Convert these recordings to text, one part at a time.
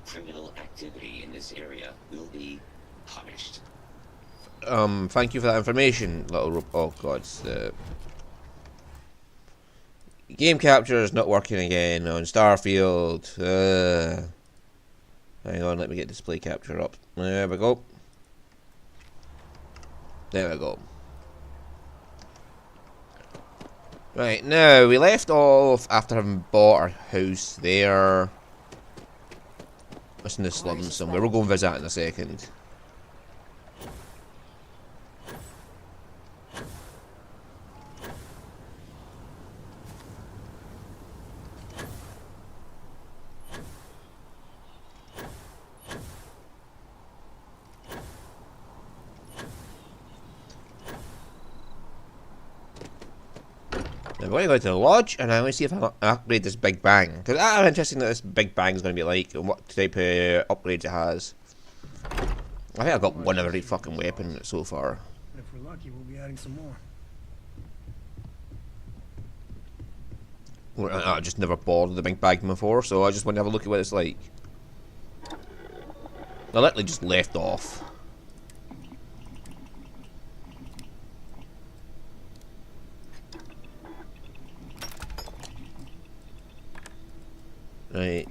criminal activity in this area will be punished. Thank you for that information, little oh god, the game capture is not working again on Starfield. Hang on, let me get display capture up. There we go. There we go. Right, now, we left off after having bought our house there. It's in the slums somewhere. We'll go and visit that in a second. I'm going to go to the lodge and I'm going to see if I can upgrade this Big Bang. Because I'm interested in what this Big Bang is going to be like and what type of upgrades it has. I think I've got one every fucking weapon so far. If we're lucky, we'll be adding some more. I just never bothered the Big Bang before, so I just want to have a look at what it's like. I literally just left off. Right.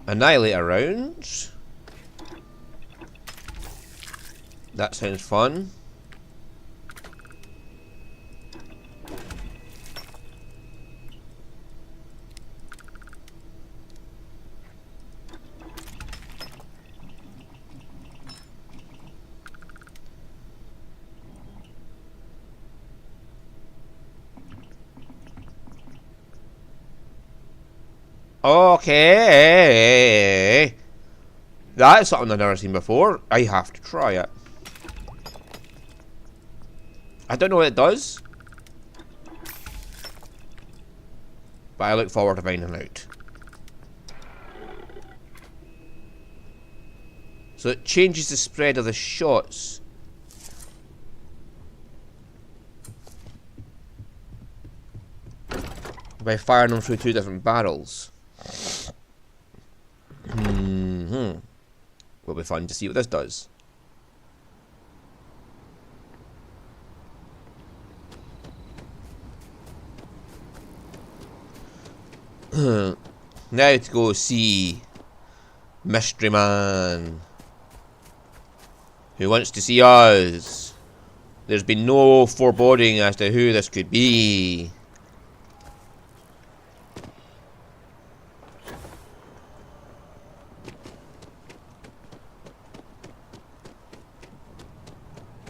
Annihilator rounds. That sounds fun. Okay. That is something I've never seen before. I have to try it. I don't know what it does, but I look forward to finding out. So it changes the spread of the shots. By firing them through two different barrels. Will be fun to see what this does. Now to go see Mystery Man, who wants to see us. There's been no foreboding as to who this could be.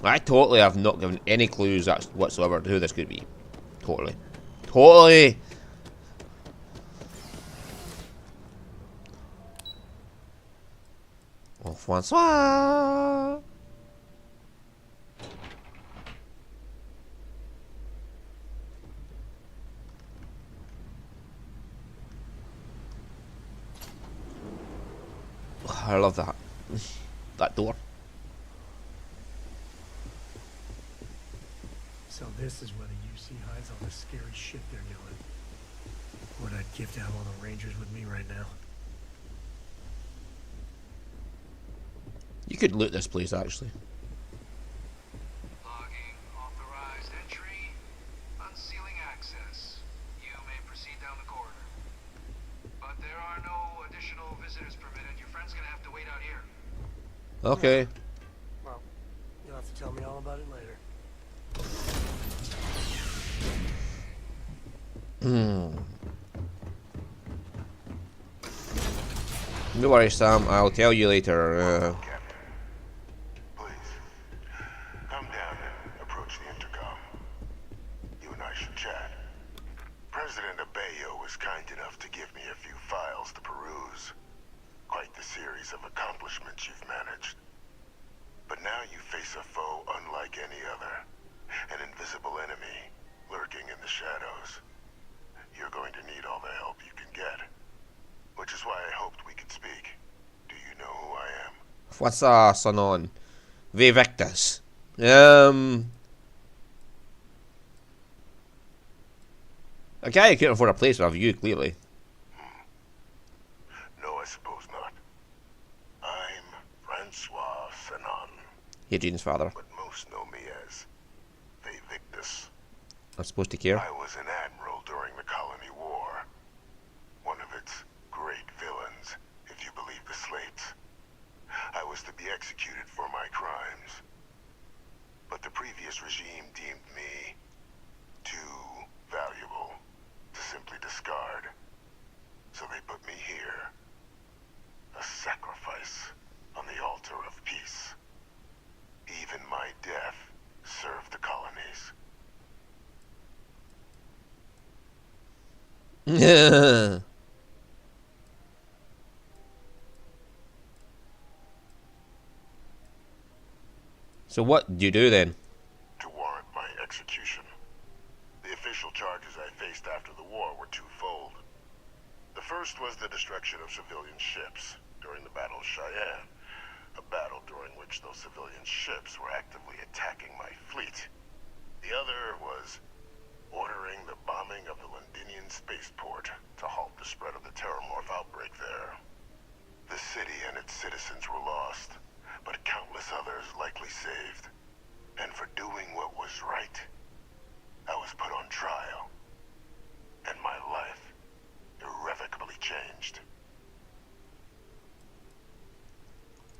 I totally have not given any clues whatsoever to who this could be. Totally. Totally! Au Francois! I love that. That door. So this is where the UC hides all the scary shit they're doing. What I'd give to have all the Rangers with me right now. You could loot this place, actually. Logging authorized entry. Unsealing access. You may proceed down the corridor. But there are no additional visitors permitted. Your friend's gonna have to wait out here. Okay. Well, you'll have to tell me all about it later. No worries, Sam. I'll tell you later. Please, come down and approach the intercom. You and I should chat. President Abeyo was kind enough to give me a few files to peruse. Quite the series of accomplishments you've managed. But now you face a foe unlike any other. An invisible enemy, lurking in the shadows. You're going to need all the help you can get. Which is why I hoped we could speak. Do you know who I am? What's son on? Vivectus. A guy who couldn't afford a place with a view, clearly. No, I suppose not. Hadrian's father. but most know me as Victus. I'm supposed to care. I was an admiral during the Colony War. One of its great villains, if you believe the slates. I was to be executed for my crimes. But the previous regime deemed me too valuable to simply discard. So they put me here. A sacrifice on the altar of peace. Even my death served the colonies. So what do you do then? To warrant my execution. The official charges I faced after the war were twofold. The first was the destruction of civilian ships during the Battle of Cheyenne, a battle during which those civilian ships were actively attacking my fleet. The other was ordering the bombing of the Londinian spaceport to halt the spread of the Terramorph outbreak there. The city and its citizens were lost, but countless others likely saved. And for doing what was right, I was put on trial. And my life irrevocably changed.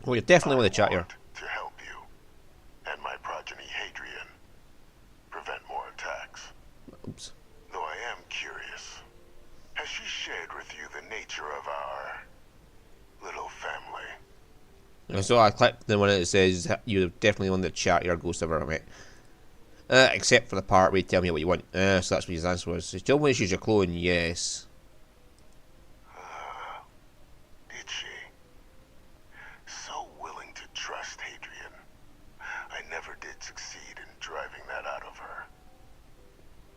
Well, you're definitely with the chat here. Want to help you and my progeny Hadrian prevent more attacks. Oops. Though I am curious, has she shared with you the nature of our little family? And so I clicked the one that says you're definitely on the chat here, Ghost ever met. Except for the part where you tell me what you want. So that's what his answer was. So still want to use your clone, yes. Did she? So willing to trust Hadrian. I never did succeed in driving that out of her.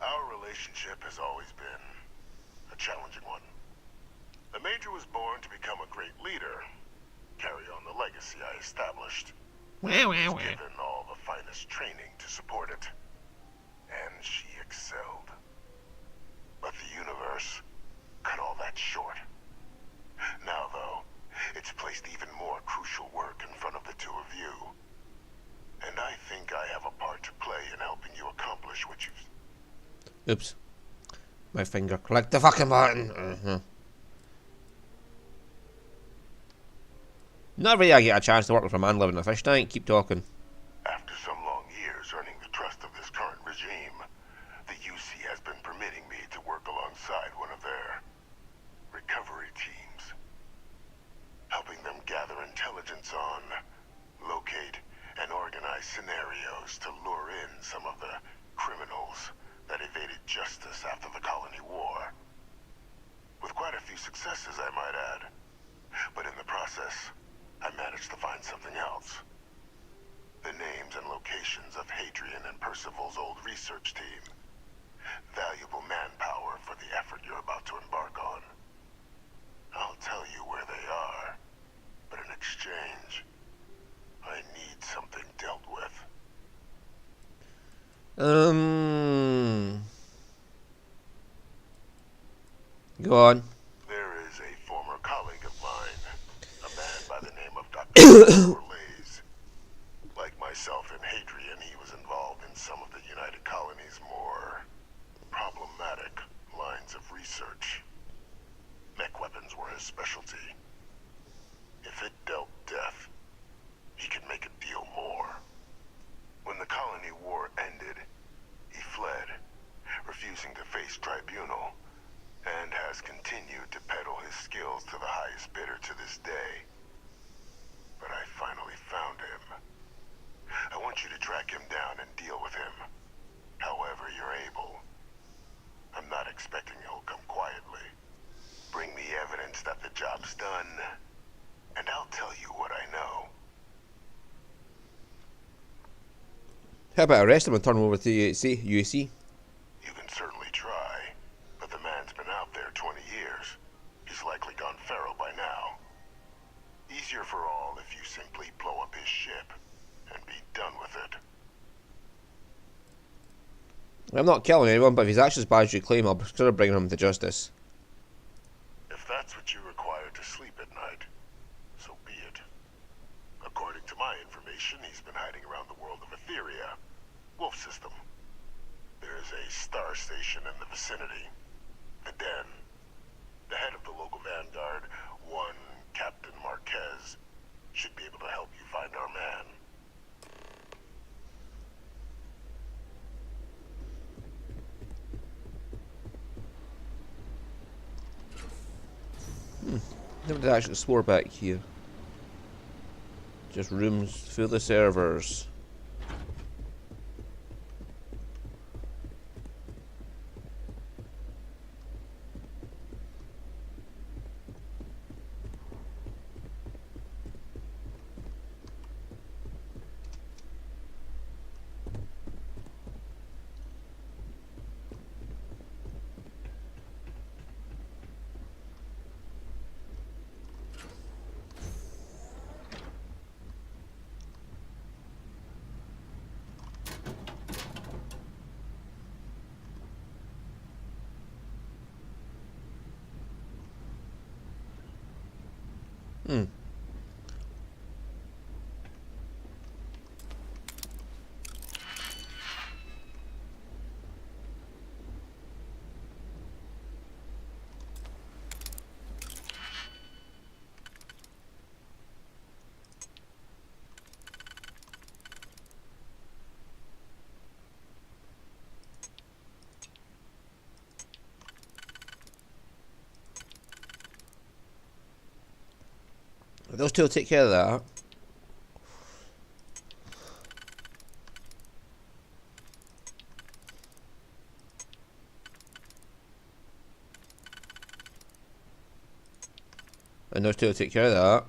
Our relationship has always been a challenging one. The Major was born to become a great leader, carry on the legacy I established. He was given all the finest training to support it. And she excelled. But the universe cut all that short. Now, though, it's placed even more crucial work in front of the two of you. And I think I have a part to play in helping you accomplish what you've... Oops. My finger. Click the fucking button. Not really I get a chance to work with a man living in a fish tank. Keep talking. After some long years earning the trust of this current regime, the UC has been permitting me to work alongside one of their recovery teams, helping them gather intelligence on, locate, and organize scenarios to lure in some of the criminals that evaded justice after the Colony War. With quite a few successes, I might add. But in the process, I managed to find something else. The names and locations of Hadrian and Percival's old research team. Valuable manpower for the effort you're about to embark on. I'll tell you where they are, but in exchange, I need something dealt with. Go on. There is a former colleague of mine, a man by the name of Dr. Orlays. Like myself and Hadrian, he was involved in some of the United Colony's more problematic lines of research. Mech weapons were his specialty. If it dealt death, he could make a deal more. When the Colony War ended, he fled, refusing to face tribunal, and has continued to peddle his skills to the highest bidder to this day. But I finally found him. I want you to track him down and deal with him, however you're able. I'm not expecting he'll come quietly. Bring me evidence that the job's done, and I'll tell you what I know. How about arrest him and turn him over to UAC? You can certainly try, but the man's been out there 20 years. He's likely gone feral by now. Easier for all if you simply blow up his ship and be done with it. I'm not killing anyone, but if he's actually as bad as you claim, I'll consider bringing him to justice. If that's what you require to sleep at night, so be it. According to my information, he's been hiding around did I actually explore back here? Just rooms full of servers. Hmm. Those two will take care of that. And those two will take care of that.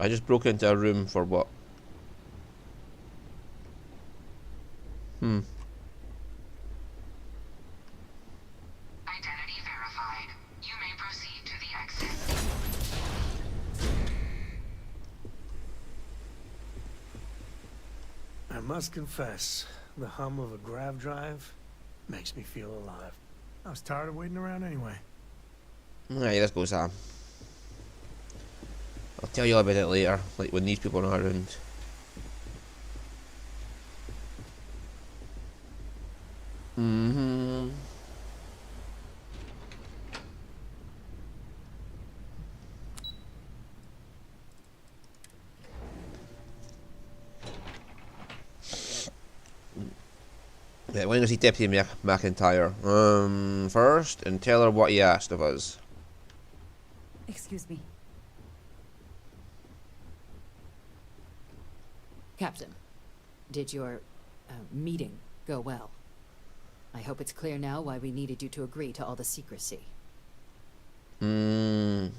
I just broke into a room for what? Identity verified. You may proceed to the exit. I must confess, the hum of a grav drive makes me feel alive. I was tired of waiting around anyway. Right, let's go, Sam. I'll tell you all about it later, like when these people are around. Yeah, when was he Deputy McIntyre? First, and tell her what he asked of us. Excuse me. Captain, did your meeting go well? I hope it's clear now why we needed you to agree to all the secrecy. I don't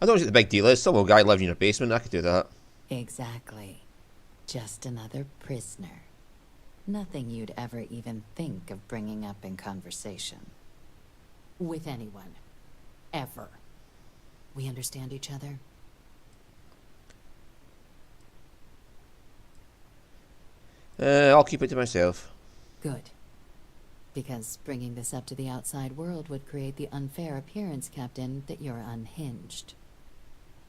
know what the big deal is. Some old guy living in your basement, I could do that. Exactly. Just another prisoner. Nothing you'd ever even think of bringing up in conversation. With anyone. Ever. We understand each other? I'll keep it to myself. Good. Because bringing this up to the outside world would create the unfair appearance, Captain, that you're unhinged.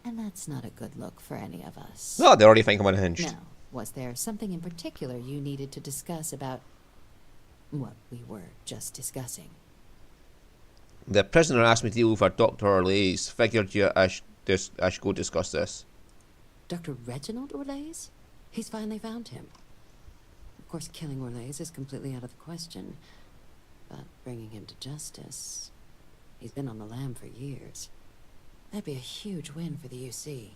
And that's not a good look for any of us. Oh, they already think I'm unhinged. Now, was there something in particular you needed to discuss about what we were just discussing? The prisoner asked me to deal with her Dr. Orlays. Figured I should go discuss this. Dr. Reginald Orlays? He's finally found him. Of course, killing Orlays is completely out of the question. But bringing him to justice... He's been on the lam for years. That'd be a huge win for the UC.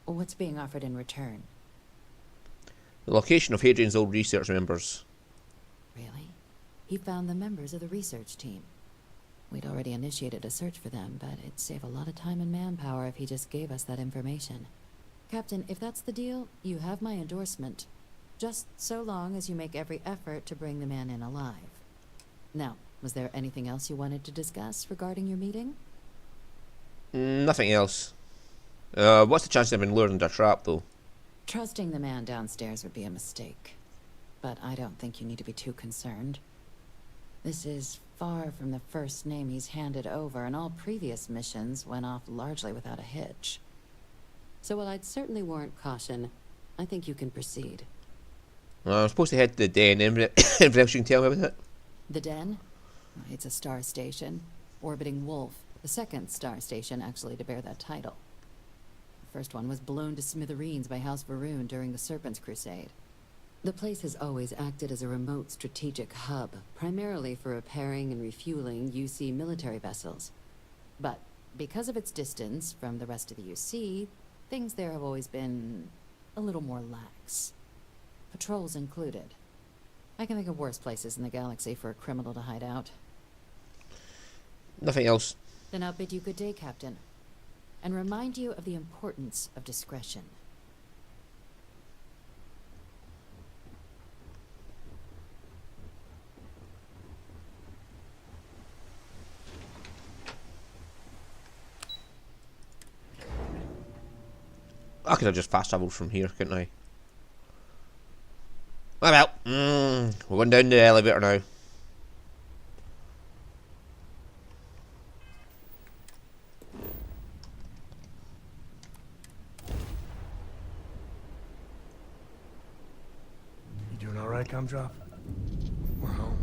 What's being offered in return? The location of Hadrian's old research members. Really? He found the members of the research team. We'd already initiated a search for them, but it'd save a lot of time and manpower if he just gave us that information. Captain, if that's the deal, you have my endorsement. Just so long as you make every effort to bring the man in alive. Now, was there anything else you wanted to discuss regarding your meeting? Nothing else. What's the chance they've been lured into a trap, though? Trusting the man downstairs would be a mistake. But I don't think you need to be too concerned. This is far from the first name he's handed over, and all previous missions went off largely without a hitch. So while I'd certainly warrant caution, I think you can proceed. I'm supposed to head to the den. Anything else you can tell me about it? The Den? It's a star station. Orbiting Wolf, the second star station actually to bear that title. The first one was blown to smithereens by House Varun during the Serpent's Crusade. The place has always acted as a remote strategic hub, primarily for repairing and refueling UC military vessels. But because of its distance from the rest of the UC, things there have always been a little more lax. Patrols included. I can think of worse places in the galaxy for a criminal to hide out. Nothing else. Then I'll bid you good day, Captain, and remind you of the importance of discretion. I could have just fast travelled from here, couldn't I? Well, we're going down the elevator now. You doing all right, Gumdrop? We're home.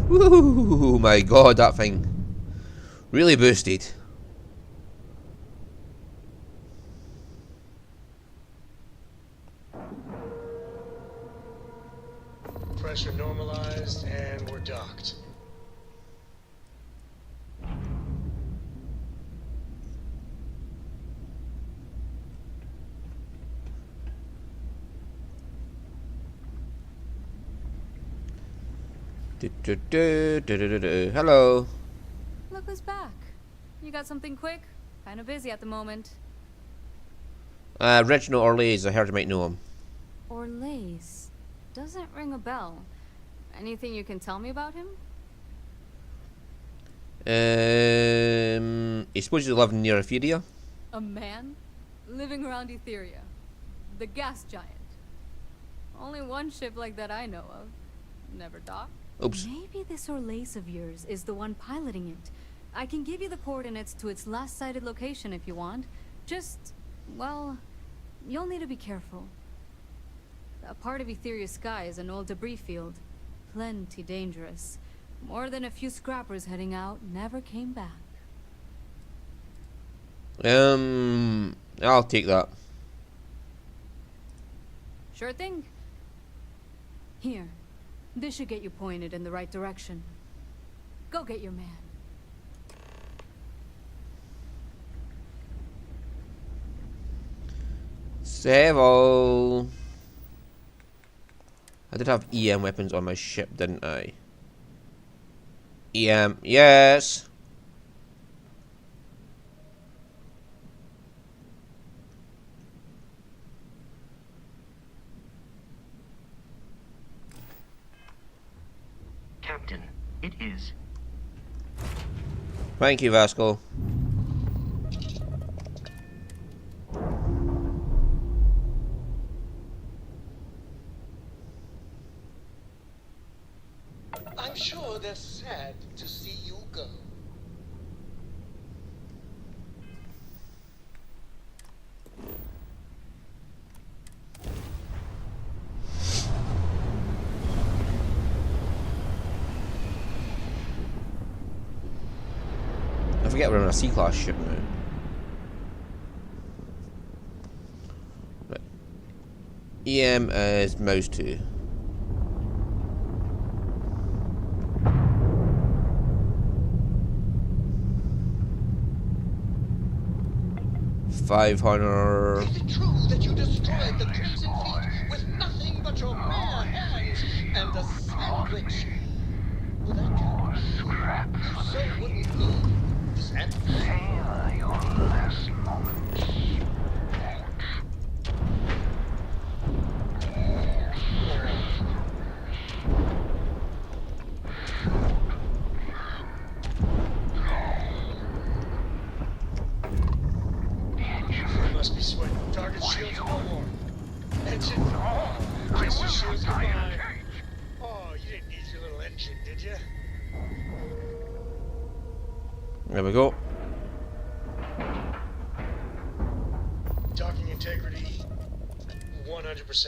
Woo! My God, that thing really boosted. Pressure normalized, and we're docked. Hello. Look who's back. You got something quick? Kinda busy at the moment. Reginald Orlays, I heard you might know him. Orlays. Doesn't ring a bell. Anything you can tell me about him? He's supposed to live near Etheria. A man? Living around Etheria. The gas giant. Only one ship like that I know of. Never docked. Oops. Maybe this Orlays of yours is the one piloting it. I can give you the coordinates to its last sighted location if you want. Just, well, you'll need to be careful. A part of Etheria's sky is an old debris field. Plenty dangerous. More than a few scrappers heading out never came back. I'll take that. Sure thing. Here. This should get you pointed in the right direction. Go get your man. Several. I did have EM weapons on my ship, didn't I? EM, yes. Captain, it is. Thank you, Vasco. I'm sure they're sad to see you go. I forget we're on a C-class ship now. Right. EM is mouse 2. $500. Is it true that you destroyed the Crimson Fleet with nothing but your bare hands and a sandwich? Would that count? You so wouldn't need the sandwich. Savor your last moments. You must be sweating. Target shields no more. Engine. Oh, kiss your shields goodbye. Oh, you didn't need your little engine, did you? There we go. Docking integrity, 100%.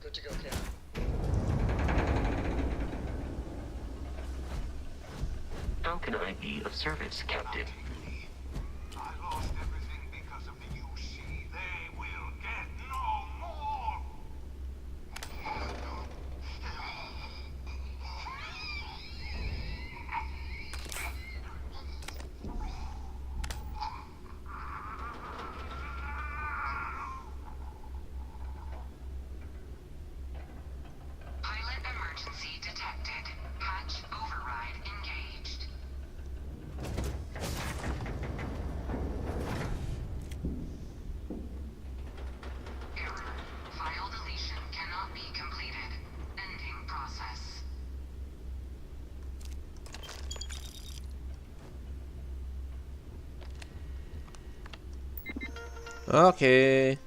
Good to go, Captain. How can I be of service, Captain? I lost everything because of the UC. They will get no more! Pilot emergency detected. Hatch override engaged. Error. File deletion cannot be completed. Ending process. Okay.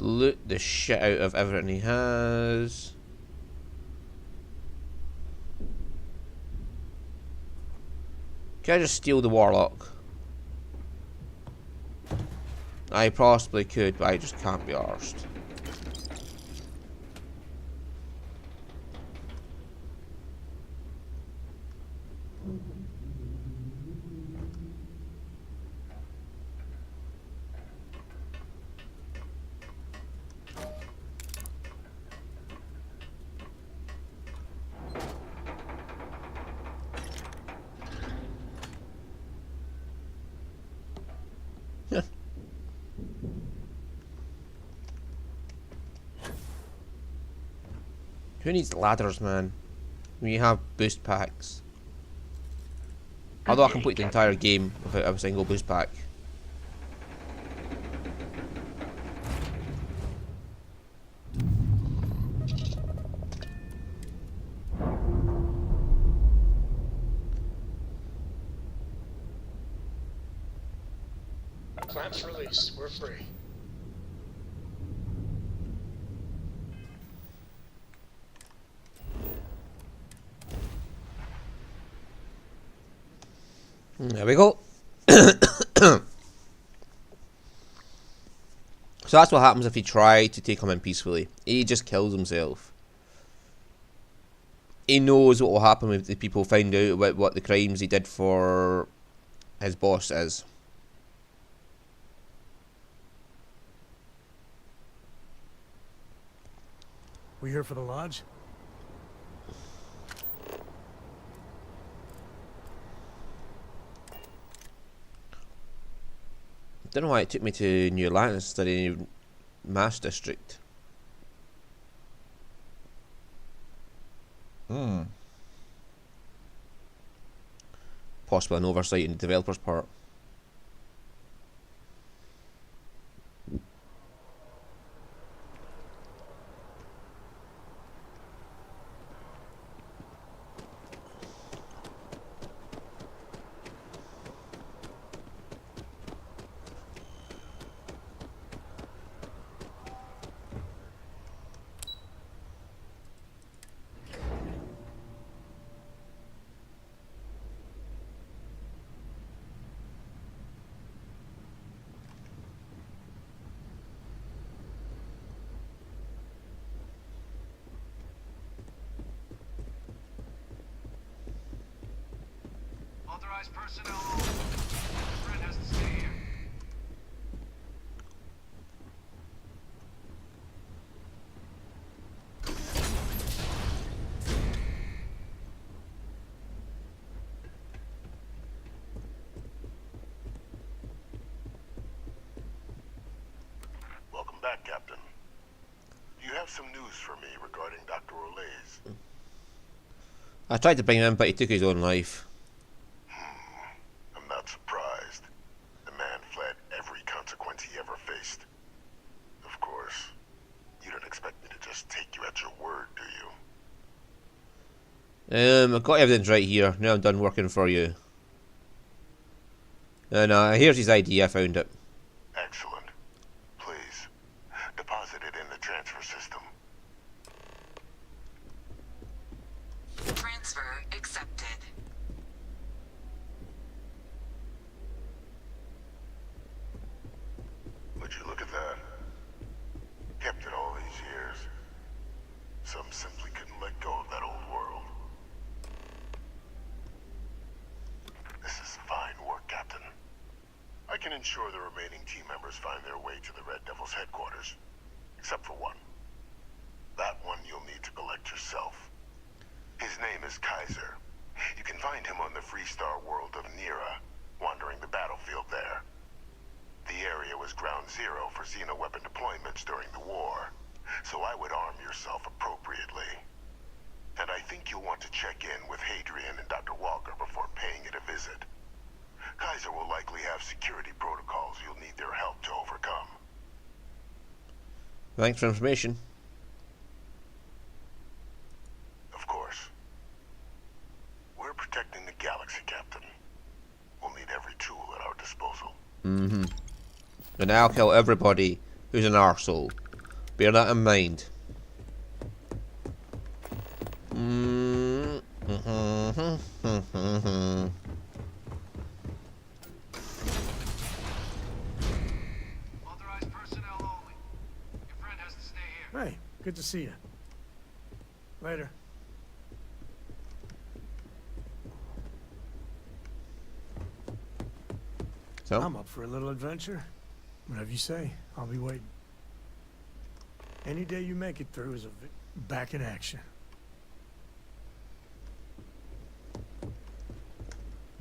Loot the shit out of everything he has. Can I just steal the warlock? I possibly could, but I just can't be arsed. Who needs ladders, man? When you have boost packs. Although I complete the entire game without a single boost pack. Clamps released. We're free. There we go. So that's what happens if you try to take him in peacefully. He just kills himself. He knows what will happen if the people find out about what the crimes he did for his boss is. We here for the lodge? Don't know why it took me to New Atlantis instead of Mass District. Possibly an oversight on the developer's part. Authorized personnel only. Friend has to stay here. Welcome back, Captain. Do you have some news for me regarding Dr. Olays? I tried to bring him in, but he took his own life. I'm not surprised. The man fled every consequence he ever faced. Of course, you don't expect me to just take you at your word, do you? I've got evidence right here. Now I'm done working for you. And here's his ID. I found it. Excellent. Please, deposit it in the transfer system. Transfer accepted. Would you look at that? Kept it all these years. Some simply couldn't let go of that old world. This is fine work, Captain. I can ensure the remaining team members find their way to the Red Devil's headquarters. Except for one. That one you'll need to collect yourself. His name is Kaiser. You can find him on the Freestar world of Nira, wandering the battlefield there. The area was ground zero for xeno-weapon deployments during the war, so I would arm yourself appropriately. And I think you'll want to check in with Hadrian and Dr. Walker before paying it a visit. Kaiser will likely have security protocols you'll need their help to overcome. Thanks for information. Of course. We're protecting the galaxy, Captain. We'll need every tool at our disposal. Mm-hmm. And I'll kill everybody who's an arsehole. Bear that in mind. Authorized personnel only. Your friend has to stay here. Hey, good to see you. Later. So, I'm up for a little adventure. Whatever you say, I'll be waiting. Any day you make it through is back in action.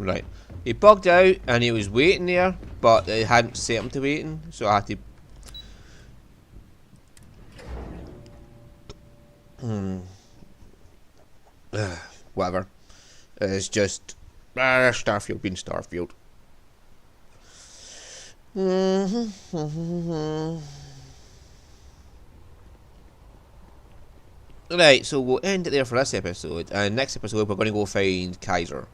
right. He bugged out and he was waiting there, but they hadn't set him to waiting, so I had to. Whatever. It's just Starfield being Starfield. Right, so we'll end it there for this episode, and next episode we're going to go find Kaiser.